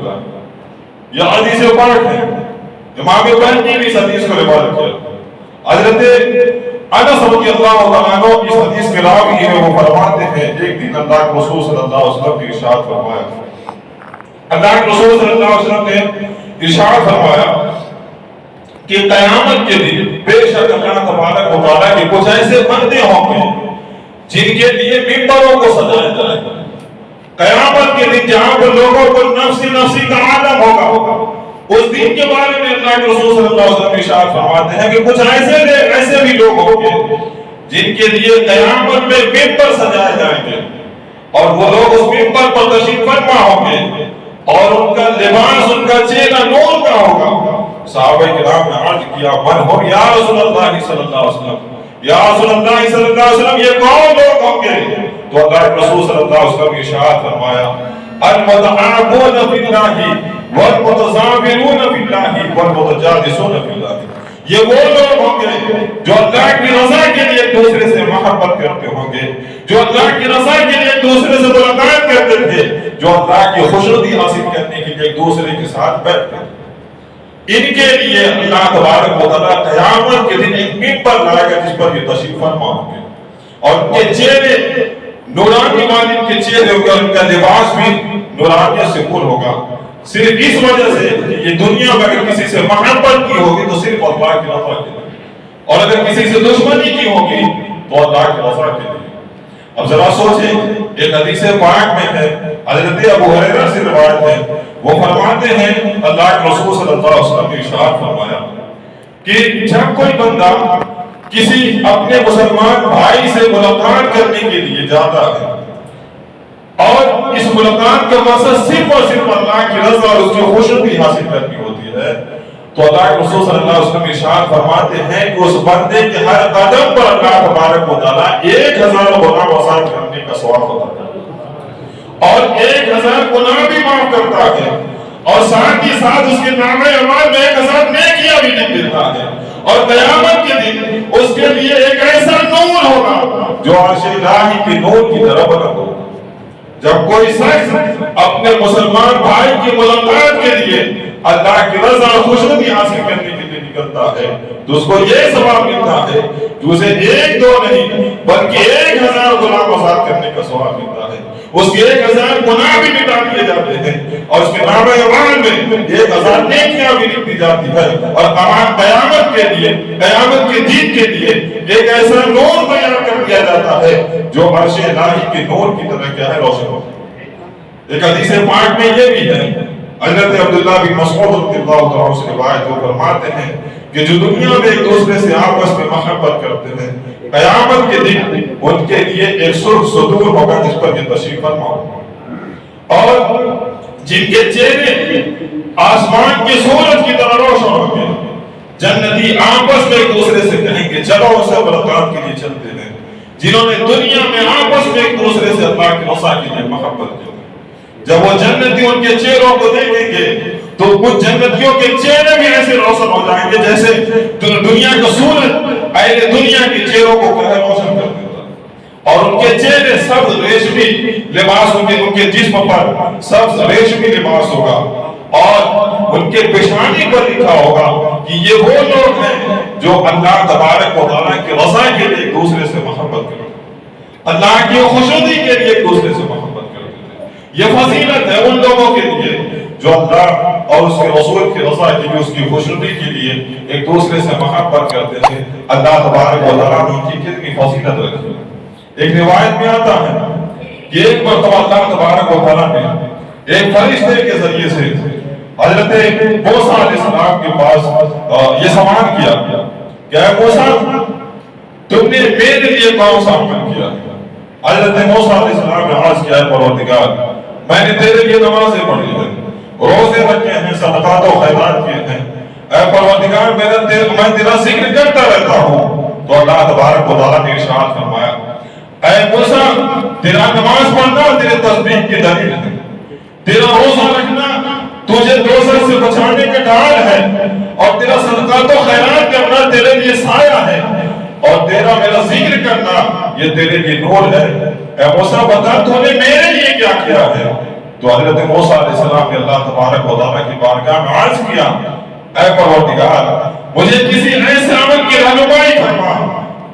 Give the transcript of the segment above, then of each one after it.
ملتا ہے. یہ حدیث پاک ہے. امام بہقی نے اس حدیث کو روایت کیا. حضرت انس رضی اللہ تعالیٰ عنہ اس حدیث کے راوی ہیں. وہ فرماتے ہیں ایک دن اللہ کے رسول صلی اللہ علیہ وسلم نے ارشاد فرمایا. اللہ کے رسول صلی اللہ علیہ وسلم نے ارشاد فرمایا کہ قیامت کے دن بے شک اللہ تبارک و تعالیٰ کے کچھ ایسے بندے ہوں گے جن کے لیے ممبروں کو سجایا جائے گا. قیامت کے دن جہاں پر لوگوں کو نفسی نفسی کا عالم ہوگا, اس دن کے بارے میں اللہ کے رسول صلی اللہ علیہ وسلم ارشاد فرماتے ہیں کہ کچھ ایسے بھی لوگ ہوں گے جن کے لیے قیامت میں ممبر سجائے جائیں گے, اور وہ لوگ اس ممبر پر تشریف فرما ہوں گے, اور ان کا لباس, ان کا چہرہ نور کا ہوگا. صحابہ کرام نے عرض کیا من ہو یا رسول اللہ صلی اللہ علیہ وسلم, یا رسول اللہ صلی اللہ علیہ وسلم یہ کون لوگ ہوں گے؟ تو اللہ کے رسول صلی اللہ علیہ وسلم نے ارشاد فرمایا المتعاقون فی اللہ والمتزاورون فی اللہ والمتجالسون فی اللہ. یہ وہ لوگ ہوں گے جو اللہ کی رضا کے لیے ایک دوسرے سے محبت کرتے ہوں گے, جو اللہ کی رضا کے لیے ایک دوسرے سے ملاقات کرتے تھے, جو اللہ کی خوشنودی حاصل کرنے کے لیے ایک دوسرے کے ساتھ بیٹھتے ہیں. ان کے لیے اللہ تبارک و تعالیٰ قیامت کے دن ایک ممبر لائے گا جس پر یہ تشریف فرما ہوں گے, اور ان کے چہرے نورانی مالک کے چہرے ہوگا, ان کا لباس بھی نورانیت سے پُر ہوگا. صرف اس وجہ سے یہ دنیا میں اگر کسی سے محبت کی ہوگی تو صرف اللہ کی رضا کے لیے, اور اگر کسی سے دشمنی کی ہوگی تو اللہ کی رضا کے لیے. اب ذرا سوچیں, ایک حدیث پاک میں ہے, حضرت ابو ہریرہ سے روایت ہے, وہ فرماتے ہیں اللہ کے رسول صلی اللہ علیہ وسلم نے ارشاد فرمایا کہ جب کوئی بندہ کسی اپنے مسلمان بھائی سے ملاقات کرنے کے لیے جاتا ہے, اور اس ملاقات کا مقصد صرف اور صرف اللہ کی رضا اور اس کی خوشنودی حاصل کرنی ہوتی ہے, تو اللہ کے رسول صلی اللہ علیہ وسلم ارشاد فرماتے ہیں کہ اس بندے کے ہر قدم پر اللہ تبارک و تعالیٰ 1000 گناہ وصال کرنے کا ثواب ہوتا ہے, اور 1000 گناہ بھی معاف کرتا ہے, اور ساتھ ہی ساتھ اس کے نامہ اعمال میں 1000 نیکیاں بھی لکھ دیتا ہے. اور قیامت کے دن اس کے لیے ایک ایسا نور ہوگا جو عرش الہی کے نور کی طرح بلند ہوگا. جب کوئی شخص اپنے مسلمان بھائی کی ملاقات کے لیے اللہ کی رضا اور خوشنودی حاصل کرنے کے لیے نکلتا ہے تو اس کو یہ ثواب ملتا ہے کہ اسے 1-2 نہیں بلکہ 1000 گناہ وصال کرنے کا ثواب ملتا ہے. اس کے 1000 گناہ بھی مٹا دیے جاتے ہیں, اور اس کے نامہ اعمال میں 1000 نیکیاں بھی لکھی جاتی ہے, اور قیامت کے لیے, قیامت کے دن کے لیے ایک ایسا نور تیار کر دیا جاتا ہے جو عرش الہی کے نور کی طرح کیا ہے, روشن ہوتا ہے. ایک حدیث پاک میں یہ بھی ہے, حضرت عبداللہ بن مسعود رضی اللہ تعالیٰ سے روایت وہ فرماتے ہیں کہ جو دنیا میں ایک دوسرے سے آپس میں محبت کرتے ہیں, قیامت کے دن ان کے لیے ایک سرخ صدور ہوگا جس پر یہ تشریف فرما ہوگا, اور جن کے چہرے آسمان کی سورج کی طرح روشن ہوں گے. جنتی آپس میں ایک دوسرے سے کہیں گے چلو اسے ملاقات کے لیے چلتے ہیں, جنہوں نے دنیا میں آپس میں ایک دوسرے سے اللہ کی رضا کے لیے محبت کی. جب وہ جنتی ان کے چہروں کو دیکھیں گے تو کچھ جنتیوں کے چہرے بھی ایسے روشن ہو جائیں گے جیسے دنیا کا سورج اہل دنیا کے چہروں کو روشن کر دیتا, اور ان کے چہرے سبز ریشمی لباس, ان کے جسم پر سبز ریشمی لباس ہوگا, اور ان کے پیشانی پر لکھا ہوگا کہ یہ وہ لوگ ہیں جو اللہ تبارک و تعالیٰ کی رضا کے لیے ایک دوسرے سے محبت کرتے ہیں, اللہ کی خوشنودی کے لیے ایک دوسرے سے محبت کرتے ہیں. یہ فضیلت ہے ان لوگوں کے لیے جو اللہ اور اس کے رسول کی رضا کے لیے, اس کی خوشنودی کے لیے ایک دوسرے سے محبت کرتے ہیں. اللہ تبارک و تعالیٰ نے ان کی کتنی فضیلت رکھی. ایک روایت میں آتا ہے کہ ایک مرتبہ اللہ تبارک و تعالیٰ نے ایک فرشتے کے ذریعے سے حضرت موسیٰ علیہ السلام کے پاس یہ سوال کیا کہ اے موسیٰ تم نے میرے لیے کون سا عمل کیا؟ حضرت موسیٰ علیہ السلام نے عرض کیا ہے پروردگار میں نے تیرے لیے نمازیں پڑھی ہیں, روزے رکھے ہیں, صدقات و خیرات کیے ہیں. اے پروردگار میں تیرا ذکر کرتا رہتا ہوں. تو اللہ تبارک و تعالیٰ نے ارشاد فرمایا اے موسیٰ تیرا نماز پڑھنا تیرے تسبیح کی دلیل ہے, تیرا روزہ رکھنا تجھے دوزخ سے بچانے کا ڈال ہے, اور تیرا صدقات و خیرات کرنا تیرے لیے سایہ ہے, اور تیرا میرا ذکر کرنا یہ تیرے لیے نور ہے. اے موسیٰ بتا تو نے میرے لیے کیا کیا ہے؟ تو حضرت موسیٰ علیہ السلام نے اللہ تبارک و تعالیٰ کی بارگاہ میں عرض کیا، اے پروردگار مجھے کسی ایسے عمل کی رہنمائی فرما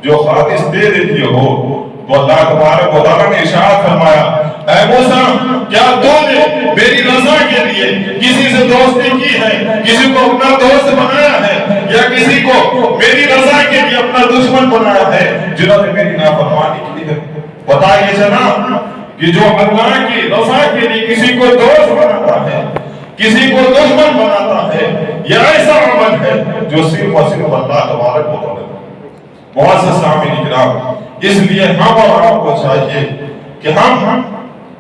جو خالص تیرے لیے ہو۔ تو اللہ تبارک و تعالیٰ نے ارشاد فرمایا، اے موسیٰ کیا تو نے میری رضا کے لیے کسی سے دوستی کی ہے، کسی کو اپنا دوست بنایا ہے، یا کسی کو میری رضا کے لیے اپنا دشمن بنایا ہے جنہوں نے میری نافرمانی کی ہے؟ بتائیے جناب کہ جو اللہ کی رضا کے لیے کسی کو دوست بناتا ہے، کسی کو دشمن بناتا ہے، یہ ایسا عمل ہے جو صرف اور صرف اللہ تبارک و تعالیٰ۔ معزز سامعین کرام، اس لیے ہم اور آپ کو چاہیے کہ ہم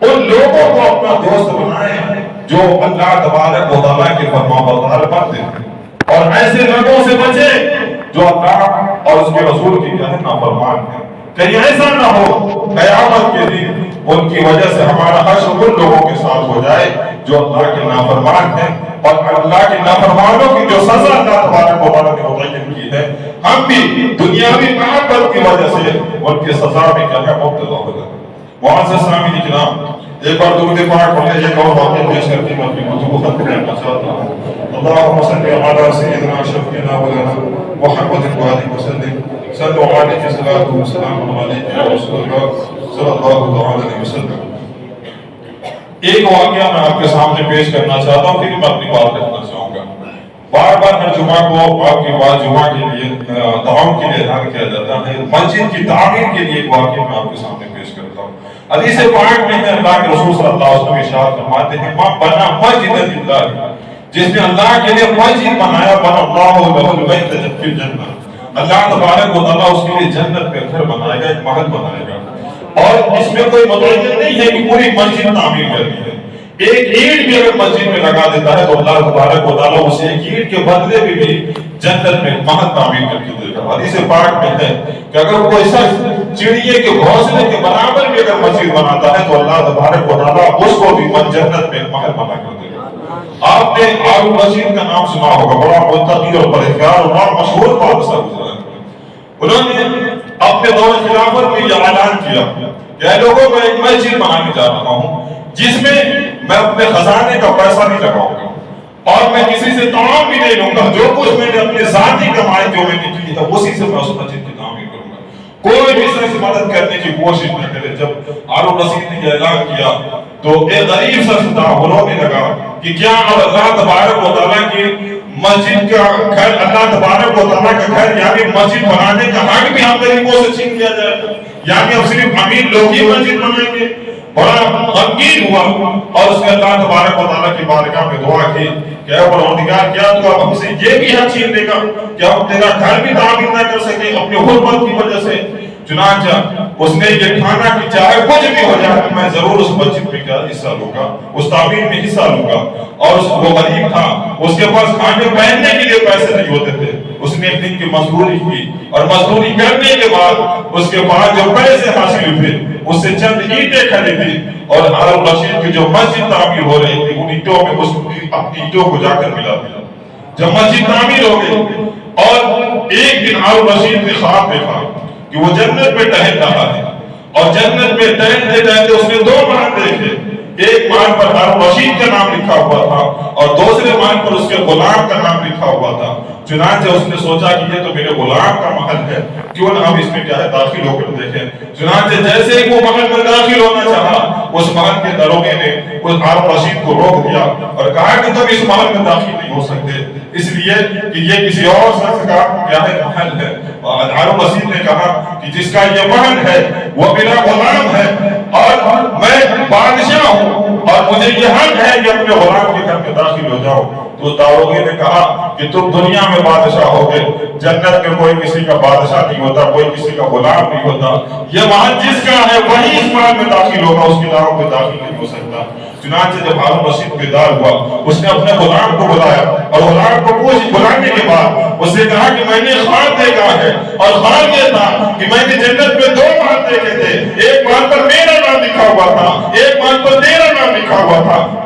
ان لوگوں کو اپنا دوست بنائیں جو اللہ تبارک و تعالیٰ کے فرما بردار بنتے ہیں، اور ایسے لوگوں سے بچیں جو اللہ اور اس کے رسول کی کیا ہے نافرمان ہیں۔ کہیں ایسا نہ ہو قیامت کے دن ان کی وجہ سے ہمارا حشر ان لوگوں کے ساتھ ہو جائے جو اللہ کے نافرمان ہیں، اور اللہ کے نافرمانوں کی جو سزا اللہ تبارک و تعالیٰ نے متعین کی ہے، ہم بھی دنیاوی محبت کی وجہ سے ان کی سزا میں کیا ہے مبتلا ہو جائے۔ معزز سامعین کرام، ایک بار درود پاک پڑھنے ایک اور واقعہ پیش کرتے میں اپنی گفتگو ختم کرنا چاہتا ہوں۔ اللہم صلی علی سیدنا شفیعنا مولانا محمد وآلہ وسلم، صلو علیہ الصلاۃ والسلام علیہ یا رسول اللہ صلی اللہ علیہ وسلم۔ ایک واقعہ میں آپ کے سامنے پیش کرنا چاہتا ہوں، پھر میں اپنی بات رکھنا چاہوں گا۔ بار بار ہر جمعہ کو آپ کی بات جمعہ کے لیے تعاون کے لیے اعلان کیا جاتا ہے، مسجد کی تعمیر کے لیے ایک واقعہ میں آپ کے سامنے پیش کرتا ہوں۔ حدیث پاک میں ہے اللہ کے رسول صلی اللہ علیہ وسلم ارشاد فرماتے ہیں، من بنا مسجد للہ، جس نے اللہ کے لیے مسجد بنایا، بنا اللہ لہ البیت فی الجنہ، اللہ تبارک و تعالیٰ اس کے لیے جنت میں گھر بنائے گا، ایک محل بنائے گا۔ اور اس میں کوئی متعین نہیں ہے کہ پوری مسجد تعمیر کرنی ہے، ایک اینٹ بھی اگر مسجد میں لگا دیتا ہے تو اللہ تبارک و تعالیٰ اسے ایک اینٹ کے بدلے میں بھی جنت میں محل تعمیر کر کے دے گا۔ حدیث پاک میں ہے کہ اگر کوئی شخص چڑیے کے گھونسلے کے برابر بھی اگر مسجد بناتا ہے تو اللہ تبارک و تعالیٰ اس کو بھی جنت میں محل بنا کر دے گا۔ آپ نے ہارون رشید کا نام سنا ہوگا، بڑا متقی اور پرہیزگار اور بڑا مشہور بادشاہ گزرا ہے۔ انہوں نے اپنے دور خلافت میں یہ اعلان کیا کہ اے لوگوں میں ایک مسجد بنانے جا رہا ہوں جس میں میں اپنے خزانے کا پیسہ نہیں لگاؤں گا اور میں کسی سے تعاون بھی نہیں لوں گا، جو کچھ میں نے اپنے ذاتی کمائی جو میں نے کی ہے اسی سے میں اس مسجد کی تعمیر کروں گا۔ کوئی بھی شخص مدد کرنے کی کوشش نہ کرے۔ جب ہارون رشید نے یہ اعلان کیا تو ایک غریب شخص تھا، رونے لگا کہ کیا اللہ تبارک و تعالیٰ کی مسجد کا گھر، اللہ تبارک و تعالیٰ کا گھر یعنی مسجد بنانے کا حق بھی ہم غریبوں سے چھین لیا جائے، یعنی اب صرف امیر لوگ ہی مسجد بنائیں گے؟ بڑا غمگین ہوا اور اس نے اللہ تبارک و تعالیٰ کی بارگاہ میں دعا کی کہ اے پروردگار کیا تو اب ہم سے یہ بھی حق چھین لے گا کہ ہم تیرا گھر بھی تعمیر نہ کر سکے اپنے غربت کی وجہ سے؟ چنانچہ اس نے یہ ٹھانا کہ چاہے کچھ بھی ہو جائے میں ضرور اس مسجد میں کیا حصہ لوں گا، اس تعمیر میں حصہ لوں گا۔ اور وہ غریب تھا، اس کے پاس کھانے پہننے کے لیے پیسے نہیں ہوتے تھے، اس نے ایک دن کی مزدوری کی اور مزدوری کرنے کے بعد اس کے بعد جو پیسے حاصل ہوئے اس سے چند اینٹیں خریدی اور ہارون رشید کی جو مسجد تعمیر ہو رہی تھی ان اینٹوں میں اس اپنی اینٹوں کو جا کر ملا دیا۔ جب مسجد تعمیر ہو گئی اور ایک دن ہارون رشید نے خواب دیکھا کہ وہ جنت میں ٹہل رہا ہے اور جنت میں ٹہلتے ٹہلتے اس نے دو محل دیکھے، ایک محل پر ہارون رشید کا نام لکھا ہوا تھا اور دوسرے محل پر اس کے غلام کا نام لکھا ہوا تھا۔ چنانچہ اس نے سوچا کہ یہ تو میرے غلام کا محل ہے، کیوں نہ ہم اس میں کیا ہے داخل ہو کر دیکھیں۔ چنانچہ جیسے ہی وہ محل میں داخل ہونا چاہا اس محل کے دروگے نے اس ہارون رشید کو روک دیا اور کہا کہ تم اس محل میں داخل نہیں ہو سکتے، اس لیے کہ یہ کسی اور شخص کا کیا ہے محل ہے۔ ہارون رشید نے کہا کہ جس کا یہ محل ہے وہ میرا غلام ہے اور میں بادشاہ ہوں اور مجھے یہ حق ہے کہ اپنے غلام کے گھر میں داخل ہو جاؤ۔ تو داروغے نے کہا کہ تم دنیا میں بادشاہ ہوگے، جنت میں کوئی کسی کا بادشاہ نہیں ہوتا، کوئی کسی کا غلام نہیں ہوتا، یہ محل جس کا ہے وہی اس محل میں داخل ہوگا، اس کے علاوہ کوئی داخل نہیں ہو سکتا۔ چنانچہ جب ہارون رشید بیدار ہوا اس نے اپنے غلام کو بلایا اور غلام کو بلانے کے بعد اس نے کہا کہ میں نے خواب دیکھا ہے اور خواب یہ تھا کہ میں نے جنت میں دو محل دیکھے تھے، ایک محل پر میرا نام لکھا ہوا تھا، ایک محل پر تیرا نام لکھا ہوا تھا،